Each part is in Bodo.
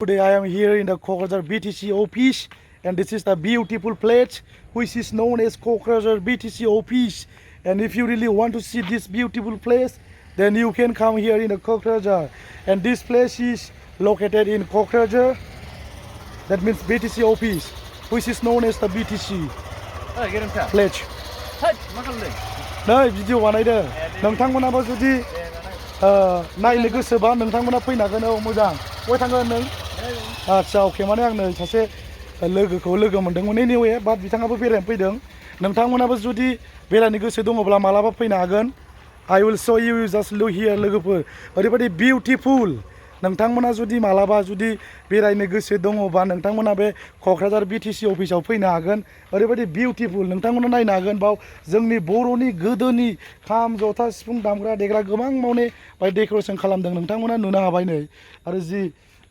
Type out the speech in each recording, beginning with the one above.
Today I am here in the Kokrajhar BTC office, and this is the beautiful place which is known as Kokrajhar BTC office. And if you really want to see this beautiful place, then you can come here in the Kokrajhar. And this place is located in Kokrajhar. That means BTC office, which is known as the BTC place. Nay, video बानायदों नोंथांमोनाबो जुदि नायनो गोसोबा नोंथांमोना फैनो हागोन औ मोजां बहाय थांगोन नों आच्छा अके माने आं नै सासे लोगोखौ लोगो मोनदोंमोन एनिवे बाट बिथाङाबो बेरायनो फैदों नोंथांमोनाबो जुदि बेरायनो गोसो दङब्ला मालाबा फैनो हागोन I will show you just look here लोगोफोर ओरैबायदि बिउटिफुल नोंथांमोना जुदि मालाबा जुदि बेरायनो गोसो दङबा नोंथांमोना बे क'क्राझार BTC अफिसाव फैनो हागोन ओरैबायदि बिउटिफुल नोंथांमोना नायनो हागोन बाव जोंनि बर'नि गोदोनि खाम जथा सिफुं दामग्रा देग्रा गोबां माने बाय डेक'रेसन खालामदों नोंथांमोना नुनो हाबाय नै आरो जि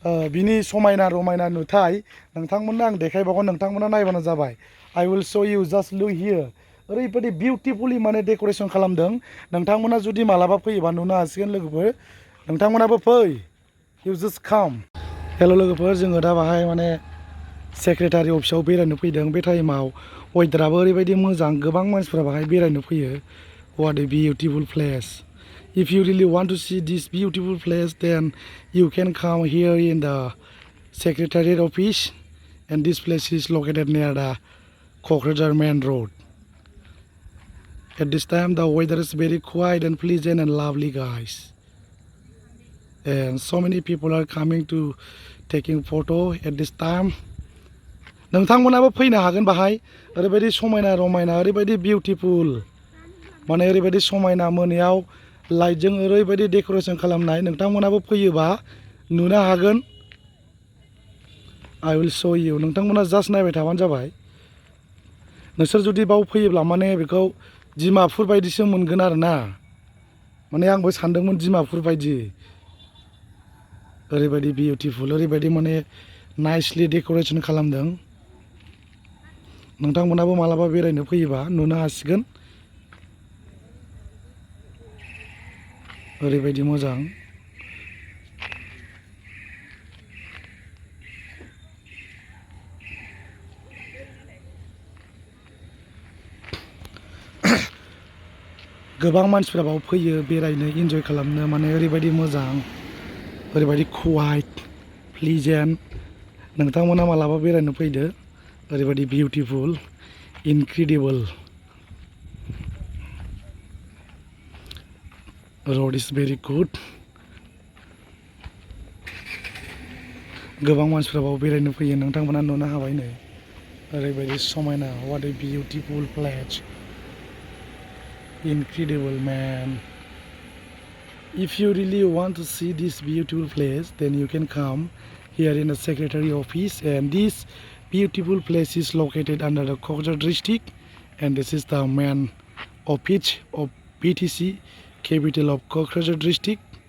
बिनि समायना रमायना नुथाय नोंथांमोननो आं देखायबावगोन नोंथांमोना नायबानो जाबाय I will show you just look here ओरैबायदि बिउटिफुली माने डेक'रेसन खालामदों नोंथांमोना जुदि मालाबा फैयोबा नुनो हासिगोन लोगोफोर नोंथांमोनाबो फै You just come. हेल' लोगोफोर जोङो दा बाहाय माने सेक्रेटारि अफिसाव बेरायनो फैदों बे टाइमाव वेदाराबो ओरैबायदि मोजां गोबां मानसिफ्रा बाहाय बेरायनो फैयो What a beautiful place. If you really want to see this beautiful place then you can come here in the Secretariat office and this place is located near the Kokrajhar main road. At this time the weather is very quiet and pleasant and lovely guys. And so many people are coming to taking photo at this time. नोंथांमोनाबो फैनो हागोन बाहाय ओरैबायदि समायना रमायना ओरैबायदि बिउटिफुल माने ओरैबायदि समायना मोनायाव लाइटजों ओरैबायदि डेक'रेसन खालामनाय नोंथांमोनाबो फैयोबा नुनो हागोन I will show you नोंथांमोना जास्ट नायबाय थाबानो जाबाय नोंसोर जुदि बाव फैयोब्ला माने बेखौ डिमापुर बायदिसो मोनगोन आरोना माने आंबो सानदोंमोन डिमापुर बायदि ओरैबायदि बिउटिफुल ओरैबायदि माने नाइसलि डेक'रेसन खालामदों नोंथांमोनाबो मालाबा बेरायनो फैयोबा नुनो हासिगोन ओरैबायदि मोजां गोबां मानसिफ्रा बाव फैयो बेरायनो इन्जय खालामनो माने ओरैबायदि मोजां ओरैबायदि क्वाइट प्लिजेन्ट नोंथांमोना मालाबा बेरायनो फैदो ओरैबायदि बिउटिफुल इनक्रेडिबल रोड इज भेरि गुड गोबां मानसिफ्रा बाव बेरायनो फैयो नोंथांमोना नुनो हाबाय नै ओरैबायदि समायना What a beautiful place incredible man If you really want to see this beautiful place, then you can come here in the Secretary office, and this beautiful place is located under the Kokrajhar district, and this is the main office of BTC, capital of Kokrajhar district.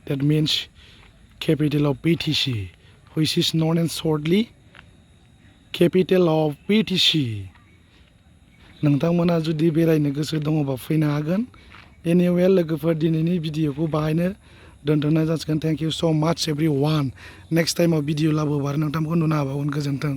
That means capital of BTC, which is known as shortly capital of BTC. नोंथांमोना जुदि बेरायनो गोसो दङबा फैनो हागोन Anyway, लोगोफोर दिनैनि भिडिअखौ बाहायनो दोनथ'नाय जासिगोन Thank you so much everyone. Next time video लाबोबा नोंथांमोनखौ नुनो हाबावगोन गोजोन्थों